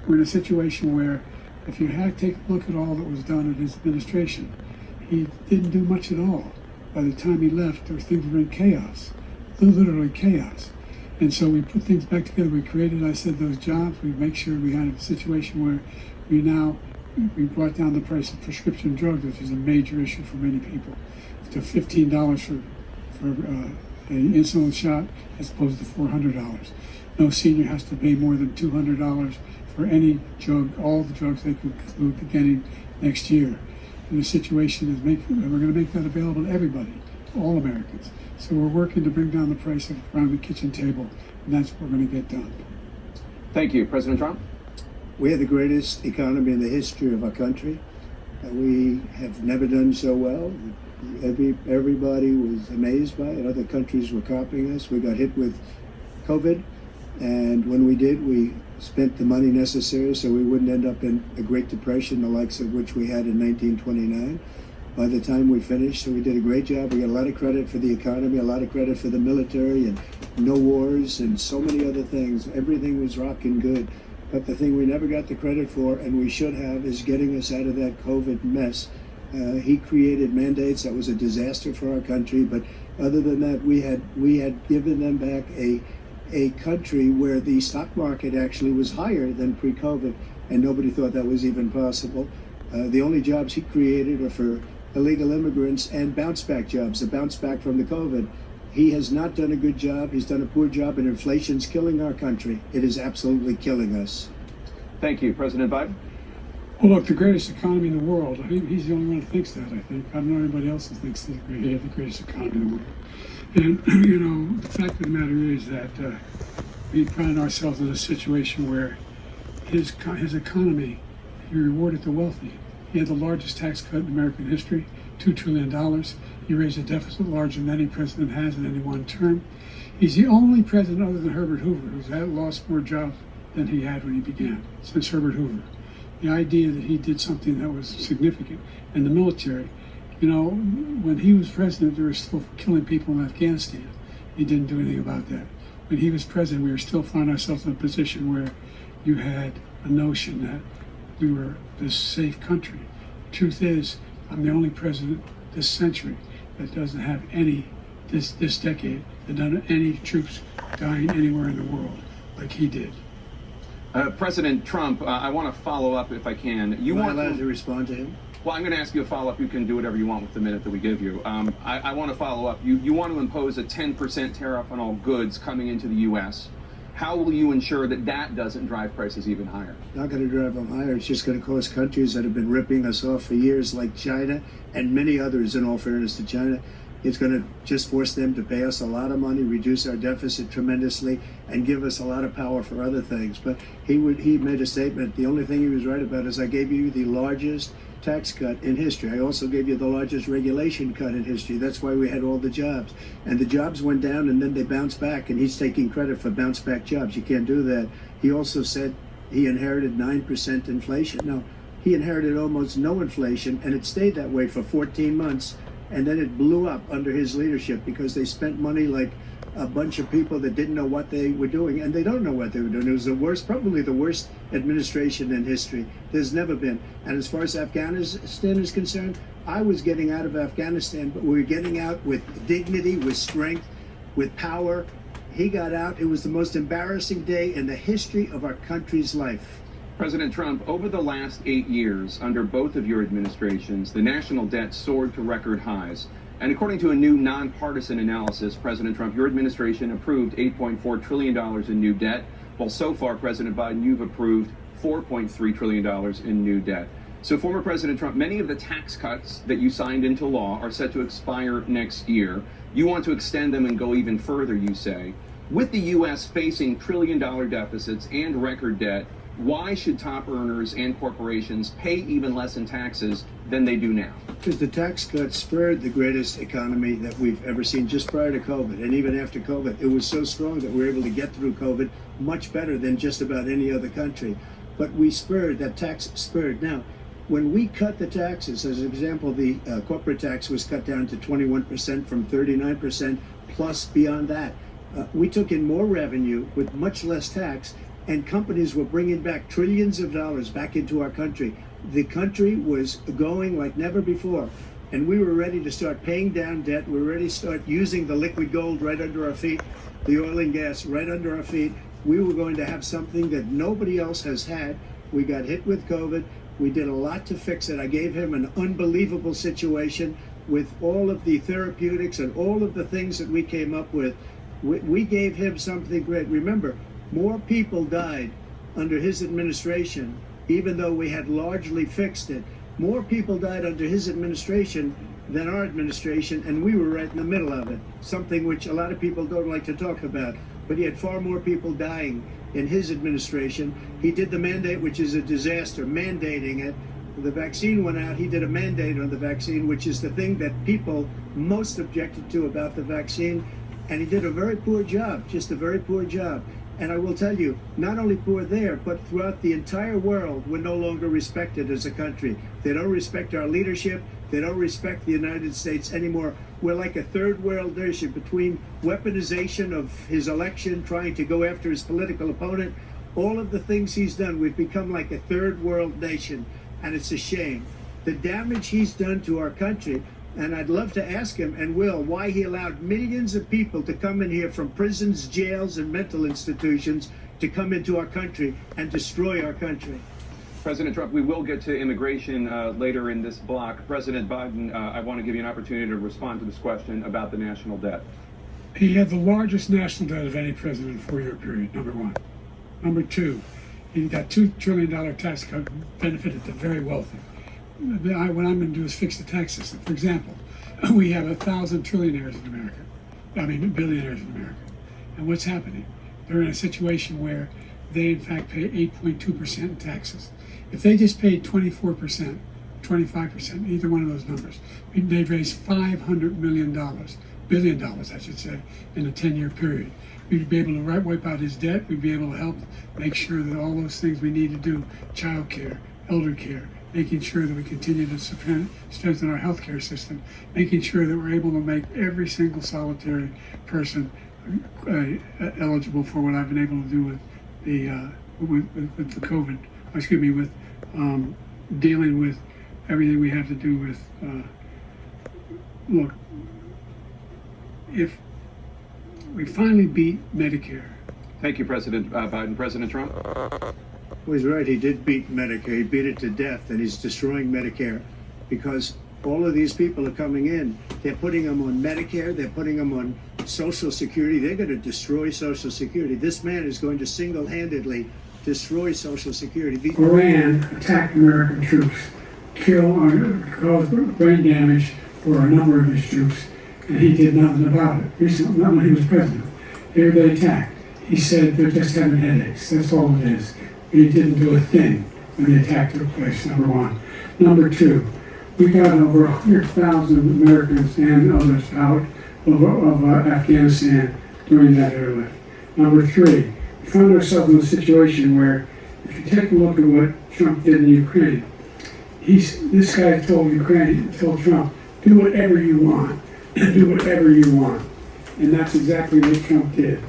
we're in a situation where if you take a look at all that was done in his administration, he didn't do much at all. By the time he left, things were in chaos, literally chaos. And so we put things back together. We created, I said, those jobs. We make sure we had a situation where we brought down the price of prescription drugs, which is a major issue for many people, to $15 for an insulin shot as opposed to $400. No senior has to pay more than $200 for any drug, all the drugs they could beginning next year. And the situation is we're going to make that available to everybody, to all Americans. So we're working to bring down the price around the kitchen table, and that's what we're going to get done. Thank you. President Trump? We have the greatest economy in the history of our country. We have never done so well. Everybody was amazed by it. Other countries were copying us. We got hit with COVID, and when we did, we spent the money necessary so we wouldn't end up in a Great Depression, the likes of which we had in 1929. By the time we finished, so we did a great job. We got a lot of credit for the economy, a lot of credit for the military, and no wars, and so many other things. Everything was rocking good. But the thing we never got the credit for, and we should have, is getting us out of that COVID mess. He created mandates that was a disaster for our country. But other than that, we had given them back a country where the stock market actually was higher than pre-COVID, and nobody thought that was even possible. The only jobs he created are for illegal immigrants and bounce back jobs, the bounce back from the COVID. He has not done a good job. He's done a poor job, and inflation's killing our country. It is absolutely killing us. Thank you. President Biden? Well, look, the greatest economy in the world. He's the only one who thinks that, I think. I don't know anybody else who thinks that we have the greatest economy in the world. And, the fact of the matter is that we find ourselves in a situation where his economy, he rewarded the wealthy. He had the largest tax cut in American history, $2 trillion. He raised a deficit larger than any president has in any one term. He's the only president other than Herbert Hoover who's lost more jobs than he had when he began, since Herbert Hoover. The idea that he did something that was significant. And the military, when he was president, they were still killing people in Afghanistan. He didn't do anything about that. When he was president, we were still finding ourselves in a position where you had a notion that we were this safe country. Truth is, I'm the only president this century that doesn't have this decade, that doesn't have any troops dying anywhere in the world like he did. President Trump, I want to follow up if I can. Am I allowed to respond to him? Well, I'm going to ask you a follow-up. You can do whatever you want with the minute that we give you. I want to follow up. You want to impose a 10% tariff on all goods coming into the U.S. How will you ensure that that doesn't drive prices even higher? Not going to drive them higher. It's just going to cause countries that have been ripping us off for years, like China and many others, in all fairness to China. It's going to just force them to pay us a lot of money, reduce our deficit tremendously, and give us a lot of power for other things. But he made a statement. The only thing he was right about is I gave you the largest tax cut in history. I also gave you the largest regulation cut in history. That's why we had all the jobs. And the jobs went down and then they bounced back, and he's taking credit for bounce back jobs. You can't do that. He also said he inherited 9% inflation. No, he inherited almost no inflation, and it stayed that way for 14 months. And then it blew up under his leadership because they spent money like a bunch of people that didn't know what they were doing, and they don't know what they were doing. It was the worst, probably the worst administration in history. There's never been. And as far as Afghanistan is concerned, I was getting out of Afghanistan, but we were getting out with dignity, with strength, with power. He got out. It was the most embarrassing day in the history of our country's life. President Trump, over the last 8 years, under both of your administrations, the national debt soared to record highs. And according to a new nonpartisan analysis, President Trump, your administration approved $8.4 trillion in new debt, while so far, President Biden, you've approved $4.3 trillion in new debt. So, former President Trump, many of the tax cuts that you signed into law are set to expire next year. You want to extend them and go even further, you say. With the U.S. facing trillion-dollar deficits and record debt, why should top earners and corporations pay even less in taxes than they do now? Because the tax cuts spurred the greatest economy that we've ever seen just prior to COVID. And even after COVID, it was so strong that we were able to get through COVID much better than just about any other country. But that tax spurred. Now, when we cut the taxes, as an example, the corporate tax was cut down to 21% from 39%, plus beyond that. We took in more revenue with much less tax, and companies were bringing back trillions of dollars back into our country. The country was going like never before. And we were ready to start paying down debt. We were ready to start using the liquid gold right under our feet, the oil and gas right under our feet. We were going to have something that nobody else has had. We got hit with COVID. We did a lot to fix it. I gave him an unbelievable situation with all of the therapeutics and all of the things that we came up with. We gave him something great. Remember, more people died under his administration, even though we had largely fixed it. More people died under his administration than our administration, and we were right in the middle of it, something which a lot of people don't like to talk about. But he had far more people dying in his administration. He did the mandate, which is a disaster, mandating it. The vaccine went out, he did a mandate on the vaccine, which is the thing that people most objected to about the vaccine. And he did a very poor job, just a very poor job. And I will tell you, not only poor there, but throughout the entire world, we're no longer respected as a country. They don't respect our leadership. They don't respect the United States anymore. We're like a third world nation between weaponization of his election, trying to go after his political opponent, all of the things he's done. We've become like a third world nation, and it's a shame. The damage he's done to our country. And I'd love to ask him, and will, why he allowed millions of people to come in here from prisons, jails, and mental institutions to come into our country and destroy our country. President Trump, we will get to immigration later in this block. President Biden, I want to give you an opportunity to respond to this question about the national debt. He had the largest national debt of any president in a 4-year period, number one. Number two, he got $2 trillion tax cut, benefited the very wealthy. What I'm going to do is fix the tax system. For example, we have 1,000 trillionaires in America. Billionaires in America. And what's happening? They're in a situation where they, in fact, pay 8.2% in taxes. If they just paid 24%, 25%, either one of those numbers, they'd raise $500 billion, I should say, in a 10-year period. We'd be able to wipe out his debt. We'd be able to help make sure that all those things we need to do, child care, elder care, making sure that we continue to strengthen our healthcare system, making sure that we're able to make every single solitary person eligible for what I've been able to do with the COVID. With dealing with everything we have to do with. Look, if we finally beat Medicare. Thank you, President Biden. President Trump? Well, he's right. He did beat Medicare. He beat it to death, and he's destroying Medicare because all of these people are coming in. They're putting them on Medicare. They're putting them on Social Security. They're going to destroy Social Security. This man is going to single-handedly destroy Social Security. Iran attacked American troops, caused brain damage for a number of his troops, and he did nothing about it. Recently, not when he was president. Here they attacked. He said they're just having headaches. That's all it is. He didn't do a thing when the attack took place, number one. Number two, we got over 100,000 Americans and others out of Afghanistan during that airlift. Number three, we found ourselves in a situation where, if you take a look at what Trump did in Ukraine, this guy told Trump, do whatever you want, do whatever you want. And that's exactly what Trump did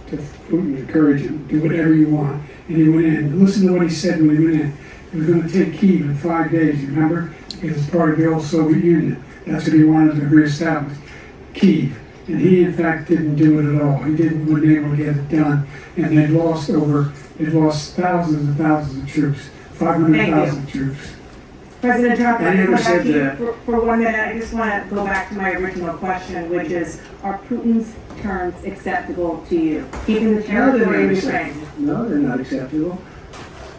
to Putin, encourage him, do whatever you want. And he went in. Listen to what he said when he went in. He was going to take Kyiv in 5 days, you remember? Because it's part of the old Soviet Union. That's what he wanted to reestablish, Kyiv. And he, in fact, didn't do it at all. He wasn't able to get it done. And they'd lost thousands and thousands of troops, 500,000 troops. President Trump, I never said that. For 1 minute, I just want to go back to my original question, which is, are Putin's terms acceptable to you? Keeping the territory in Ukraine. No, they're not acceptable.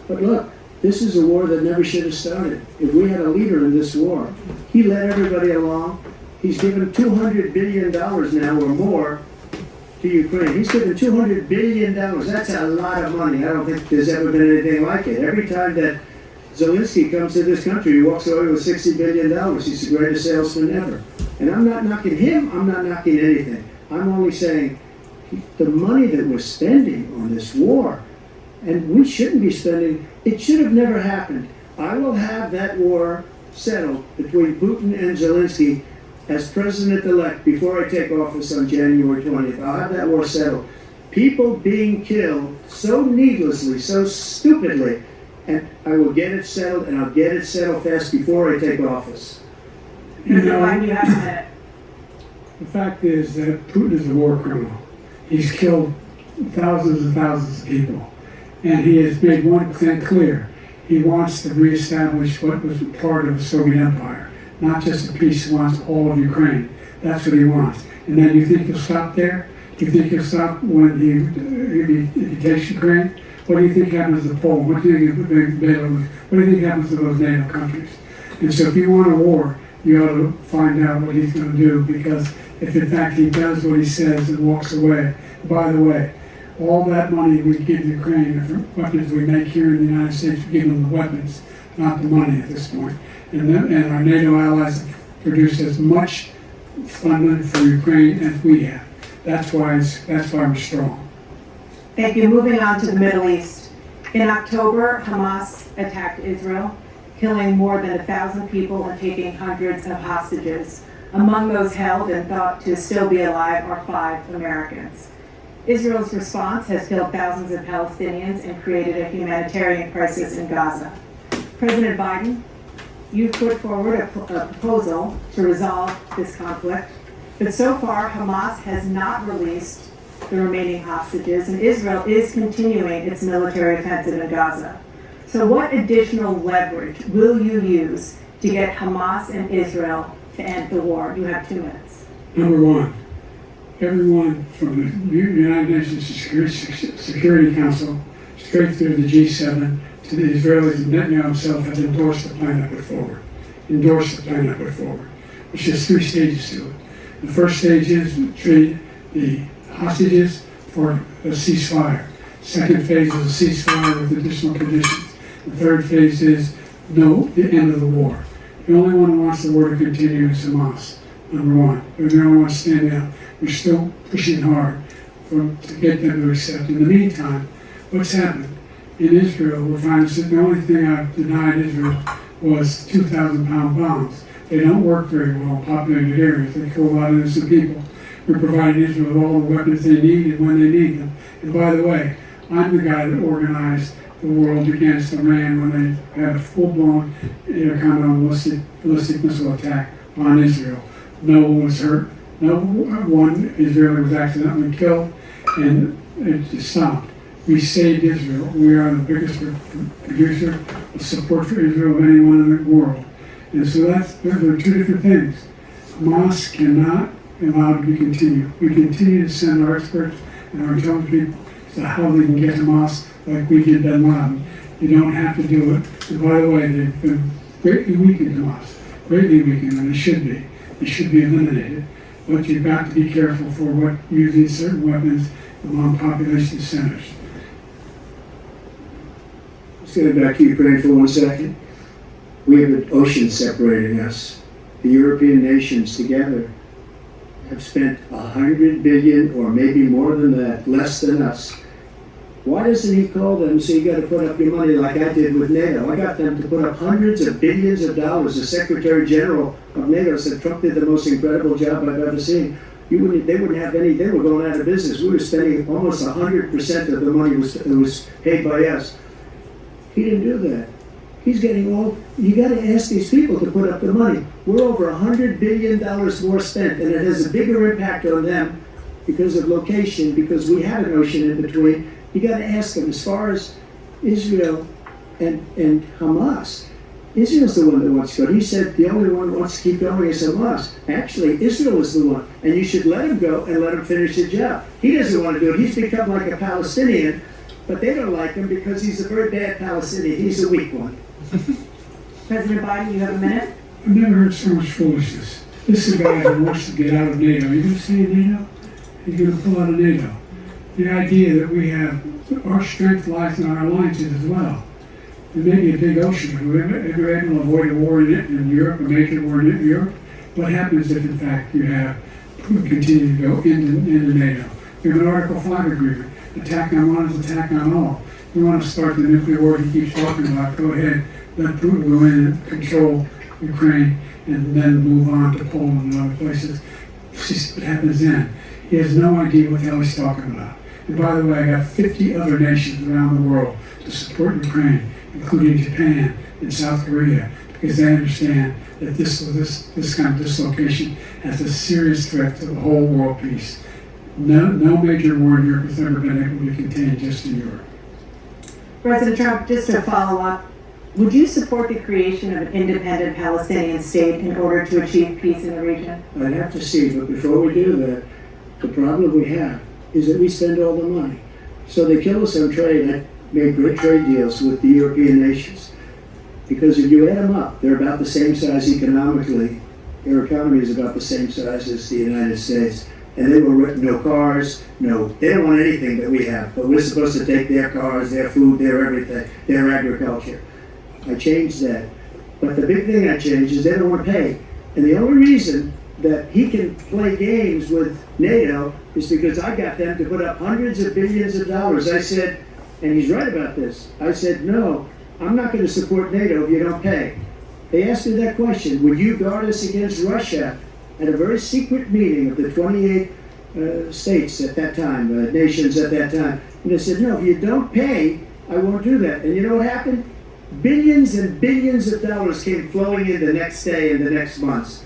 But look, this is a war that never should have started. If we had a leader in this war, he led everybody along. He's given $200 billion now or more to Ukraine. He's given $200 billion. That's a lot of money. I don't think there's ever been anything like it. Every time that Zelensky comes to this country, he walks away with $60 billion. He's the greatest salesman ever. And I'm not knocking him. I'm not knocking anything. I'm only saying the money that we're spending on this war, and we shouldn't be spending, it should have never happened. I will have that war settled between Putin and Zelensky as president-elect before I take office on January 20th. I'll have that war settled. People being killed so needlessly, so stupidly, and I will get it settled, and I'll get it settled fast before I take office. You Mr. Biden, know, you have a minute. the fact is that Putin is a war criminal. He's killed thousands and thousands of people. And he has made one thing clear. He wants to reestablish what was part of the Soviet Empire. Not just a piece, he wants all of Ukraine. That's what he wants. And then you think he'll stop there? Do you think he'll stop when he takes Ukraine? What do you think happens to Poland? What do you think Belarus? What do you think happens to those NATO countries? And so if you want a war, you ought to find out what he's going to do, because if in fact he does what he says and walks away, by the way, all that money we give Ukraine for weapons we make here in the United States, we give them the weapons, not the money at this point. And our NATO allies have produced as much funding for Ukraine as we have. That's why we're strong. Thank you. Moving on to the Middle East. In October, Hamas attacked Israel, killing more than 1,000 people and taking hundreds of hostages. Among those held and thought to still be alive are 5 Americans. Israel's response has killed thousands of Palestinians and created a humanitarian crisis in Gaza. President Biden, you've put forward a proposal to resolve this conflict, but so far Hamas has not released the remaining hostages, and Israel is continuing its military offensive in Gaza. So what additional leverage will you use to get Hamas and Israel to end the war? You have 2 minutes. Number one, everyone from the United Nations Security Council, straight through the G7, to the Israelis and Netanyahu himself, has endorsed the plan I put forward. Which has 3 stages to it. The first stage is to treat the hostages for a ceasefire. Second phase is a ceasefire with additional conditions. The third phase is the end of the war. The only one who wants the war to continue is Hamas, number one. They're the only ones standing out. We're still pushing hard to get them to accept. In the meantime, what's happened? In Israel, we're finding that the only thing I've denied Israel was 2,000-pound bombs. They don't work very well in populated areas. They kill a lot of innocent people. We're providing Israel with all the weapons they need and when they need them. And by the way, I'm the guy that organized the world against Iran when they had a full-blown intercontinental ballistic missile attack on Israel. No one was hurt. No one Israeli was accidentally killed, and it just stopped. We saved Israel. We are the biggest producer of support for Israel of anyone in the world. And so those are 2 different things. Hamas cannot be allowed to continue. We continue to send our experts and our intelligence people to how they can get Hamas like we did bin Laden. You don't have to do it. And by the way, they've been greatly weakened, Hamas. Greatly weakened, and they should be. They should be eliminated. But you've got to be careful for using certain weapons among population centers. Let's get back to Ukraine for 1 second. We have an ocean separating us. The European nations together have spent 100 billion, or maybe more than that, less than us. Why doesn't he call them and say, you got to put up your money like I did with NATO? I got them to put up hundreds of billions of dollars. The Secretary General of NATO said Trump did the most incredible job I've ever seen. They wouldn't have any, they were going out of business. We were spending almost 100% of the money was paid by us. He didn't do that. He's getting all, you got to ask these people to put up the money. We're over $100 billion more spent, and it has a bigger impact on them because of location, because we have an ocean in between. You got to ask them, as far as Israel and Hamas, Israel's the one that wants to go. He said the only one who wants to keep going is Hamas. Actually, Israel is the one, and you should let him go and let him finish the job. He doesn't want to do it. He's become like a Palestinian, but they don't like him because he's a very bad Palestinian. He's a weak one. President Biden, you have a minute. I've never heard so much foolishness. This is a guy who wants to get out of NATO. You going to say NATO? He's going to pull out of NATO. The idea that we have, our strength lies in our alliances as well. There may be a big ocean. If we're able to avoid a war in Europe, a major war in Europe, what happens if, in fact, you have continue to go into NATO? You have an Article 5 agreement. Attack on one is attack on all. If you want to start the nuclear war he keeps talking about, go ahead. Let Putin go in and control Ukraine and then move on to Poland and other places. See what happens then. He has no idea what the hell he's talking about. And by the way, I got 50 other nations around the world to support Ukraine, including Japan and South Korea, because they understand that this kind of dislocation has a serious threat to the whole world peace. No major war in Europe has ever been able to be contained just in Europe. President Trump, just to follow up, would you support the creation of an independent Palestinian state in order to achieve peace in the region? I'd have to see, but before we do that, the problem we have is that we spend all the money. So they kill us on trade. I made great trade deals with the European nations. Because if you add them up, they're about the same size economically. Their economy is about the same size as the United States. And they were no cars, they don't want anything that we have. But we're supposed to take their cars, their food, their everything, their agriculture. I changed that. But the big thing I changed is they don't want to pay. And the only reason that he can play games with NATO is because I got them to put up hundreds of billions of dollars. I said, and he's right about this, I said, no, I'm not going to support NATO if you don't pay. They asked me that question, would you guard us against Russia, at a very secret meeting of the 28 states at that time, nations at that time. And they said, no, if you don't pay, I won't do that. And you know what happened? Billions and billions of dollars came flowing in the next day and the next months.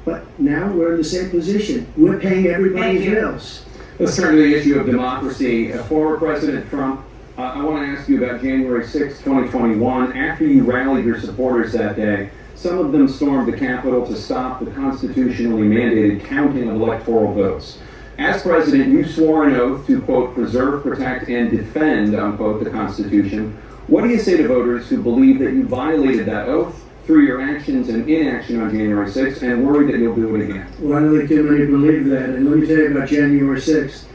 But now we're in the same position. We're paying everybody's bills. Let's turn to the issue of democracy. Former President Trump, I want to ask you about January 6, 2021. After you rallied your supporters that day, some of them stormed the Capitol to stop the constitutionally mandated counting of electoral votes. As president, you swore an oath to, quote, preserve, protect, and defend, unquote, the Constitution. What do you say to voters who believe that you violated that oath through your actions and inaction on January 6th and worry that you'll do it again? Well, I don't think too many believe that. And let me tell you about January 6th.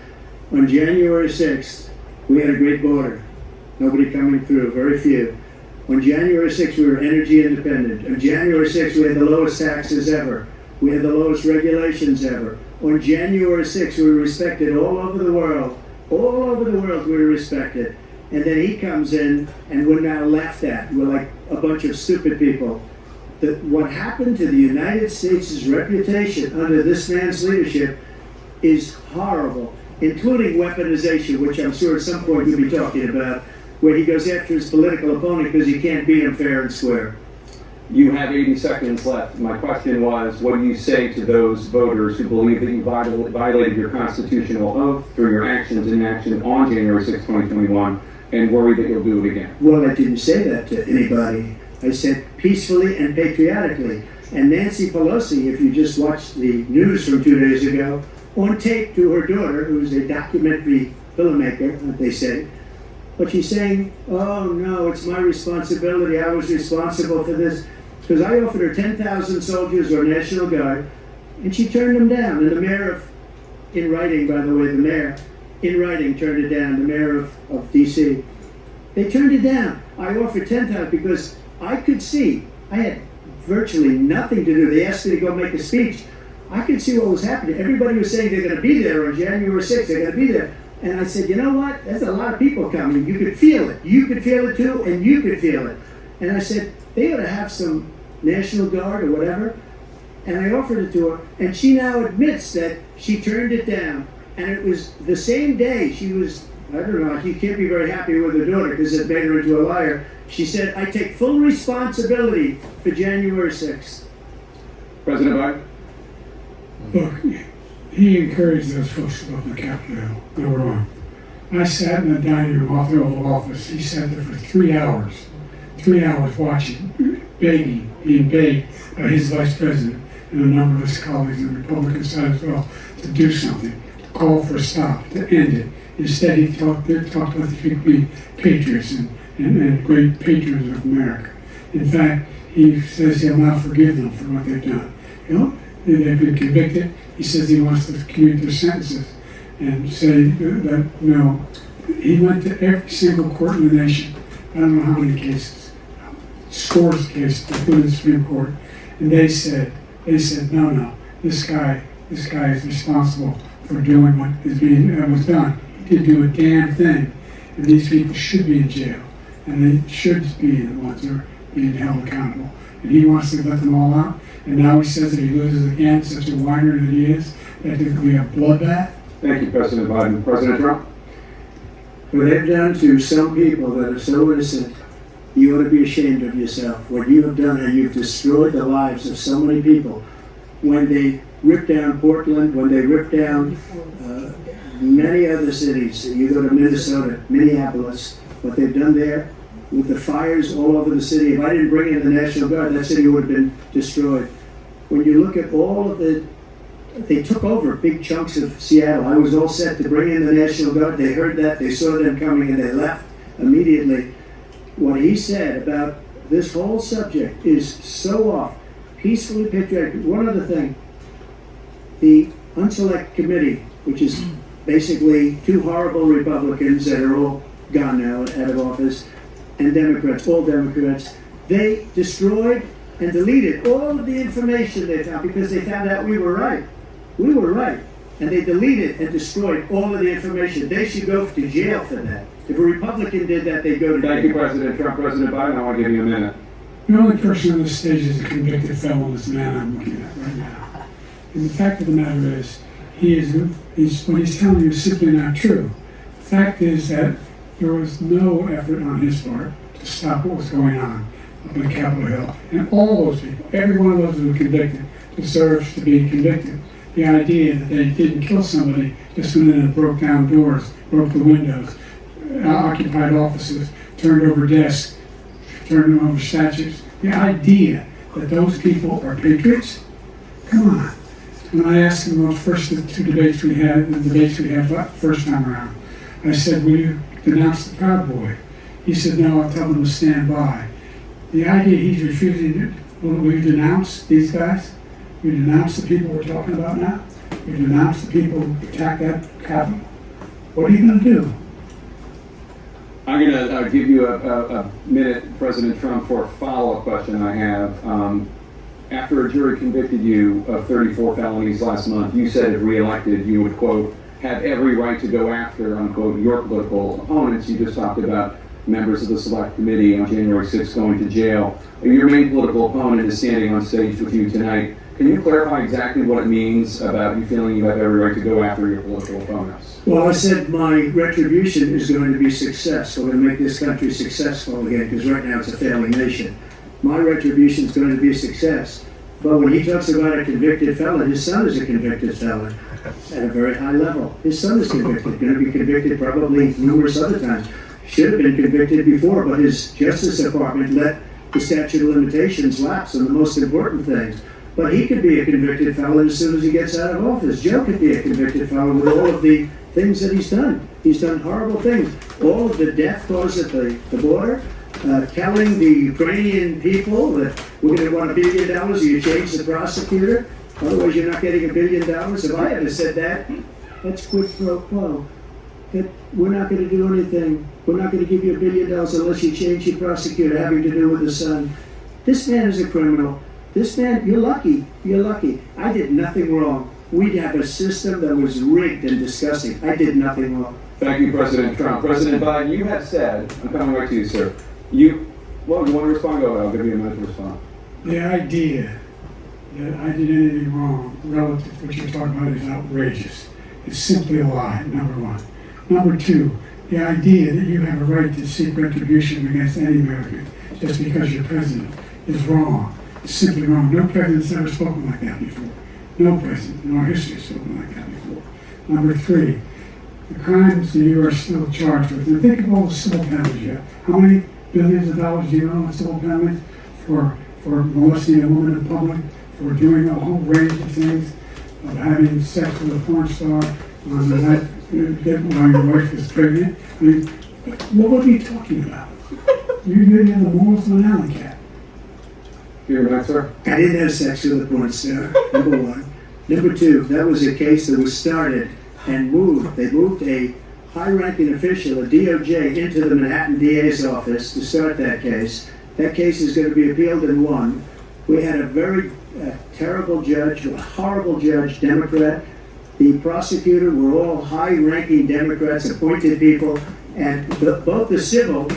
On January 6th, we had a great border. Nobody coming through, very few. On January 6th, we were energy independent. On January 6th, we had the lowest taxes ever. We had the lowest regulations ever. On January 6th, we were respected all over the world. All over the world, we were respected. And then he comes in, and we're now laughed at. We're like a bunch of stupid people. What happened to the United States' reputation under this man's leadership is horrible, including weaponization, which I'm sure at some point you'll be talking about, where he goes after his political opponent because he can't beat him fair and square. You have 80 seconds left. My question was, what do you say to those voters who believe that you violated your constitutional oath through your actions and inaction on January 6, 2021, and worry that you'll do it again? Well, I didn't say that to anybody. I said peacefully and patriotically. And Nancy Pelosi, if you just watched the news from 2 days ago, on tape to her daughter, who's a documentary filmmaker, they say, but she's saying, oh no, it's my responsibility, I was responsible for this. Because I offered her 10,000 soldiers or National Guard, and she turned them down. And the mayor in writing, by the way, the mayor, in writing turned it down, the mayor of D.C. They turned it down. I offered 10,000 because I could see, I had virtually nothing to do. They asked me to go make a speech. I could see what was happening. Everybody was saying they're going to be there on January 6th, they're going to be there. And I said, you know what? There's a lot of people coming. You could feel it. You could feel it too, and you could feel it. And I said, they ought to have some National Guard or whatever. And I offered it to her, and she now admits that she turned it down. And it was the same day she was, I don't know, you can't be very happy with her daughter because it made her into a liar. She said, I take full responsibility for January 6th. President Biden? Look, he encouraged those folks to go up the Capitol Hill. They were wrong. I sat in the dining room off the Oval Office. He sat there for 3 hours. 3 hours watching, begging, being begged by his vice president and a number of his colleagues on the Republican side as well to do something, to call for a stop, to end it. Instead, he talked about the people being patriots and great patrons of America. In fact, he says he'll not forgive them for what they've done. You know, they've been convicted. He says he wants to commute their sentences and say that, you know, he went to every single court in the nation. I don't know how many cases, scores of cases, including the Supreme Court, and they said, no, this guy is responsible for doing what was done. He didn't do a damn thing, and these people should be in jail, and they should be the ones that are being held accountable. And he wants to let them all out, and now he says that he loses again, such a whiner that he is, that there could be a bloodbath. Thank you, President Biden. President Trump? what they've done to some people that are so innocent, you ought to be ashamed of yourself. What you have done, and you've destroyed the lives of so many people. When they ripped down Portland, when they ripped down many other cities, you go to Minnesota, Minneapolis, what they've done there with the fires all over the city. If I didn't bring in the National Guard, that city would have been destroyed. When you look at all of they took over big chunks of Seattle. I was all set to bring in the National Guard. They heard that, they saw them coming, and they left immediately. What he said about this whole subject is so off. Peacefully patriotic. One other thing, the Unselect Committee, which is basically two horrible Republicans that are all gone now, out of office, and Democrats, all Democrats, they destroyed and deleted all of the information they found because they found out we were right. We were right. And they deleted and destroyed all of the information. They should go to jail for that. If a Republican did that, they'd go to jail. Thank you, President Trump. President Biden, I want to give you a minute. The only person on this stage is a convicted felon, this man I'm looking at right now. And the fact of the matter is, what he's telling you is simply not true. The fact is that there was no effort on his part to stop what was going on up on Capitol Hill. And all those people, every one of those who were convicted, deserves to be convicted. The idea that they didn't kill somebody just went in and broke down doors, broke the windows, occupied offices, turned over desks, turned over statues. The idea that those people are patriots? Come on. When I asked him about the two debates we had first time around, I said, will you denounce the Proud Boy? He said, no, I'll tell them to stand by. The idea he's refusing to, will you denounce these guys? Will you denounce the people we're talking about now? Will you denounce the people who attacked that Capitol? What are you going to do? I'm going to give you a minute, President Trump, for a follow-up question I have. After a jury convicted you of 34 felonies last month, you said if reelected, you would, quote, have every right to go after, unquote, your political opponents. You just talked about members of the Select Committee on January 6th going to jail. Your main political opponent is standing on stage with you tonight. Can you clarify exactly what it means about you feeling you have every right to go after your political opponents? Well, I said my retribution is going to be success. We're going to make this country successful again, because right now it's a failing nation. My retribution is going to be a success. But when he talks about a convicted felon, his son is a convicted felon at a very high level. His son is convicted, going to be convicted probably numerous other times. Should have been convicted before, but his Justice Department let the statute of limitations lapse on the most important things. But he could be a convicted felon as soon as he gets out of office. Joe could be a convicted felon with all of the things that he's done. He's done horrible things. All of the death caused at the border, telling the Ukrainian people that we're going to want $1 billion or you change the prosecutor, otherwise you're not getting $1 billion. If I had said that, that's quid pro quo. That we're not going to do anything. We're not going to give you $1 billion unless you change your prosecutor having to do with the son. This man is a criminal. This man, you're lucky. You're lucky. I did nothing wrong. We'd have a system that was rigged and disgusting. I did nothing wrong. Thank you, President Trump. President Biden, you have said, I'm coming right to you, sir. Well, you want to respond? Go ahead. I'll give you a minute to respond. The idea that I did anything wrong relative to what you're talking about is outrageous. It's simply a lie, number one. Number two, the idea that you have a right to seek retribution against any American just because you're president is wrong. It's simply wrong. No president's ever spoken like that before. No president in our history has spoken like that before. Number three, the crimes that you are still charged with. And think of all the civil penalties you have. How many billions of dollars do you know in civil penalties for molesting a woman in public, for doing a whole range of things, of having sex with a porn star on the night while your wife was pregnant? I mean, what are you talking about? You're the morals of an alley cat. Your minute, sir. I didn't have sex with a porn star, number one. Number two, that was a case that was started and moved. They moved a high-ranking official, a DOJ, into the Manhattan DA's office to start that case. That case is going to be appealed and won. We had a very terrible judge, a horrible judge, Democrat. The prosecutor were all high-ranking Democrats, appointed people, and both the civil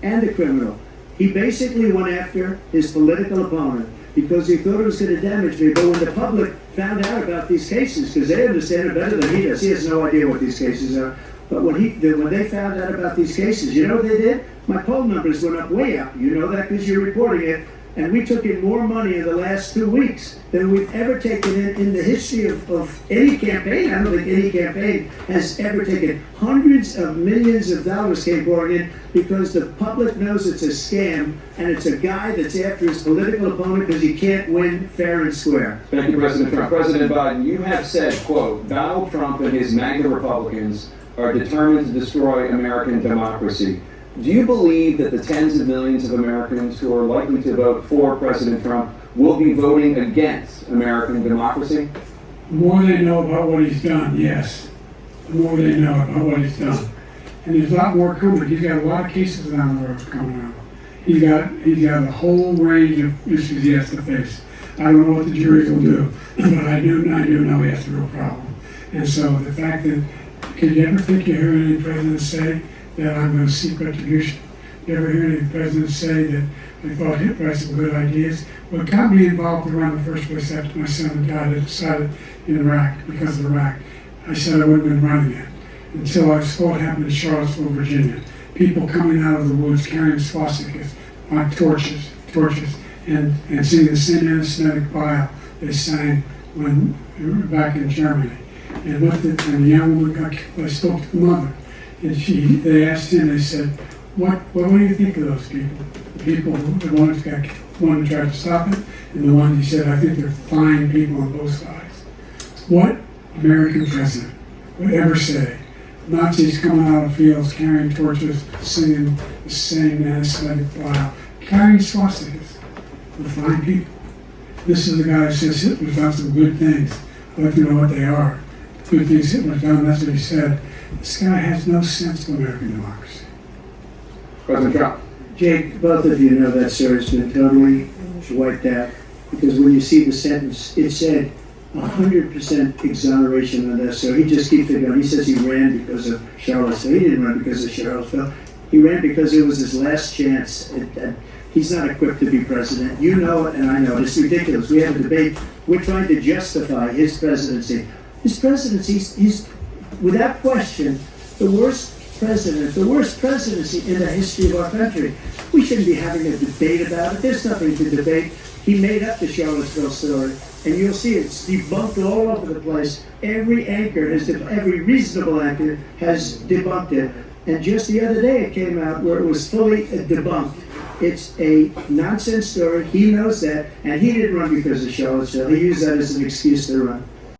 and the criminal. He basically went after his political opponent because he thought it was going to damage me. But when the public found out about these cases, because they understand it better than he does, he has no idea what these cases are. But when they found out about these cases, you know what they did? My poll numbers went up way up. You know that because you're reporting it. And we took in more money in the last 2 weeks than we've ever taken in the history of any campaign. I don't think any campaign has ever taken. Hundreds of millions of dollars came pouring in because the public knows it's a scam and it's a guy that's after his political opponent because he can't win fair and square. Thank you, President Trump. President Biden, you have said, quote, Donald Trump and his MAGA Republicans are determined to destroy American democracy. Do you believe that the tens of millions of Americans who are likely to vote for President Trump will be voting against American democracy? The more they know about what he's done, yes. The more they know about what he's done. And there's a lot more coming. He's got a lot of cases down the road coming out. He's got a whole range of issues he has to face. I don't know what the juries will do, but I do know he has a real problem. And so the fact that, could you ever think you heard any president say that I'm going to seek retribution? You ever hear any presidents say that they thought Hitler had some good ideas? What got me involved in Iran in the first place after my son died, I decided in Iraq, because of Iraq, I said I wouldn't have been running it until I saw what happened in Charlottesville, Virginia. People coming out of the woods carrying swastikas on torches, and singing the same anti-Semitic bile they sang when we were back in Germany. And the young woman got killed. I spoke to the mother. And they asked him, they said, what do you think of those people? The people, the ones got killed, the one who tried to stop it, and the one he said, I think they're fine people on both sides. What American president would ever say, Nazis coming out of fields, carrying torches, singing the same anti-Semitic bile, carrying swastikas, were fine people? This is the guy who says Hitler's done some good things. I'd like to know what they are. The good things Hitler's done, that's what he said. This guy has no sense of American democracy. President Trump. Jake, both of you know that sir has been totally wiped out because when you see the sentence, it said 100% exoneration on that. So he just keeps it going. He says he ran because of Charlottesville. He didn't run because of Charlottesville. He ran because it was his last chance. He's not equipped to be president. You know it, and I know it. It's ridiculous. We have a debate. We're trying to justify his presidency. His presidency, he's without question, the worst presidency in the history of our country. We shouldn't be having a debate about it. There's nothing to debate. He made up the Charlottesville story, and you'll see it's debunked all over the place. Every reasonable anchor has debunked it. And just the other day it came out where it was fully debunked. It's a nonsense story. He knows that, and he didn't run because of Charlottesville. He used that as an excuse to run.